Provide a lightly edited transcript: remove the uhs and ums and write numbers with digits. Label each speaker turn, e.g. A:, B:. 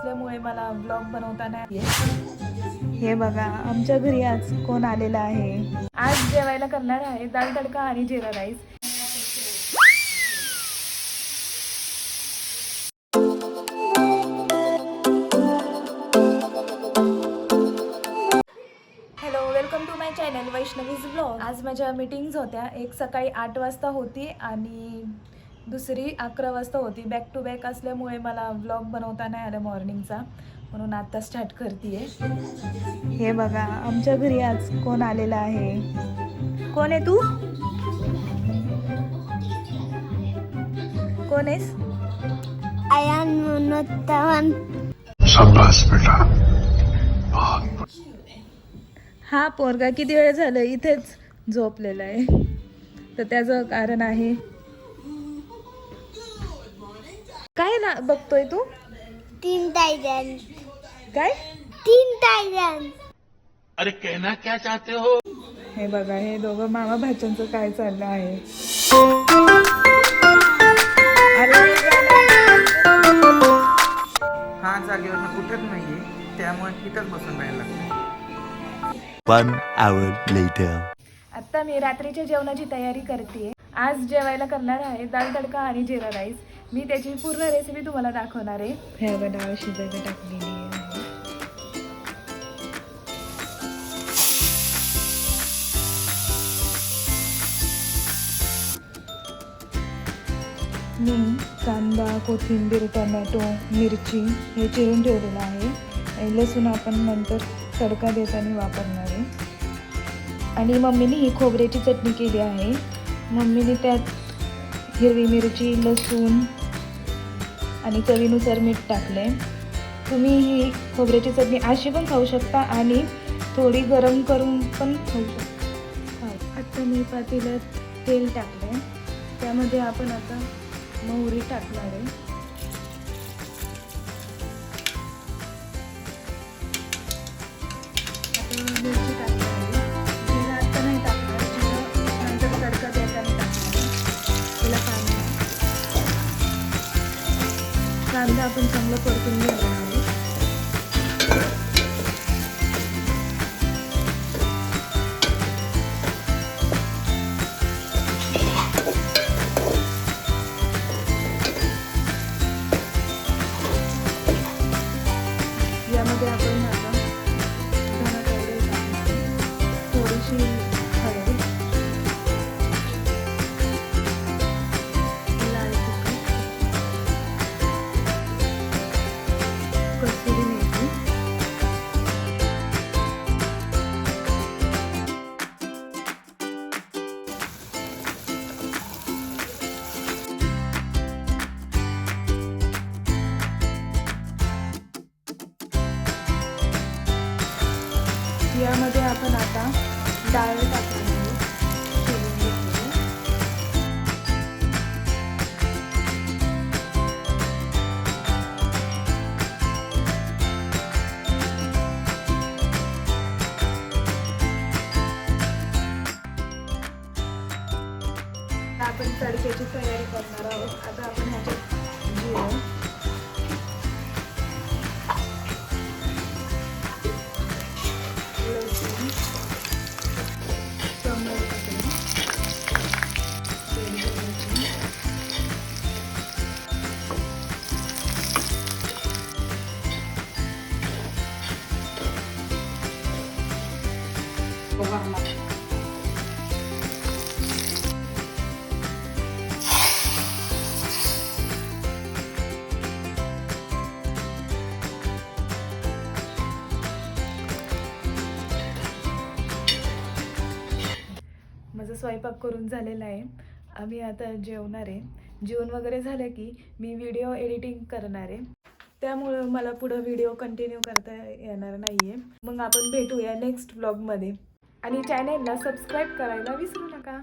A: असल्यामुळे मला ब्लॉग बनवता नाही येत। हे बघा आमच्या घरी आज कोण आलेला आहे। आज जेवायला करणार आहे दाल तडका आणि जिरा rice. Hello, welcome to my channel Vaishnavi's blog. आज माझ्या मीटिंग्स होत्या, एक सकाळी 8 वाजता होती आणि दुसरी 11 वाजता होती। बॅक टू बॅक असल्यामुळे मला ब्लॉग बनवता नाही आला मॉर्निंगचा, म्हणून आता स्टार्ट करतेय। हे बघा आमच्या घरी आज कोण आलेला आहे। कोण आहे तू? कोण आहेस?
B: आयान मनोत्तवन।
C: शाबाश बेटा।
A: हा पोरगा किती वेळ झालं इथेच झोपलेला आहे, तर त्याचं कारण आहे काय ना बघतोय तू?
B: 3 टाइटन।
A: काय?
B: 3 टाइटन।
C: अरे कहना क्या चाहते हो?
A: हे बघा हे दोघं मामा भाच्यांचं काय चाललं आहे।
D: हा जागेवर कुठेच नाहीये, त्यामुळे इथंच बसून राहायला लागतं।
E: 1 hour later.
A: आता मी रात्रीच्या जेवणाची तयारी करते। आज जेवायला करणार आहे दाल तडका आणि जिरा राईस। मी त्याची पूर्ण रेसिपी तुम्हाला दाखवणार आहे। हे बघा डाळ शिजायला टाकलेली आहे। मी कांदा, कोथिंबीर, टोमॅटो, मिरची हे चिरून ठेवलेलं आहे आणि लसूण आपण नंतर तडका देताना वापरणार आहे। आणि मम्मीने ही खोबऱ्याची चटणी केली आहे। मम्मीने त्यात हिरवी मिरची, लसूण आणि चवीनुसार मीठ टाकले। तुम्ही ही खोबऱ्याची चटणी अशी पण खाऊ शकता आणि थोडी गरम करून पण खाऊ शकता। आता मी पातेल्यात तेल टाकले, त्यामध्ये आपण आता मोहरी टाकणार आहे। आता मिरची टाकणार आहे। जिरा आता नाही टाकणार, जिरा नंतर तडका द्यायला टाकणार आहे। त्याला कांदा आपण चांगलं परतून घेणार आहे। यामध्ये आपण आता धना पावडर टाकणार आहे, थोडीशी हळद, लाल तिखट, कसुरी मेथी, यामध्ये आपण आता डाळ टाकणार आहे, शिजवून घेतलेली। आपण तडक्याची तयारी करणार आहोत। आता आपण ह्याच्यात जिरं, लसूण, टोमॅटो, माझा स्वयंपाक करून झालेला आहे। आम्ही आता जेवणार आहे। जेवण वगैरे झालं की मी व्हिडिओ एडिटिंग करणार आहे, त्यामुळं मला पुढं व्हिडिओ कंटिन्यू करता येणार नाही आहे। मग आपण भेटूया नेक्स्ट व्लॉगमध्ये आणि चॅनलला सबस्क्राईब करायला विसरू नका।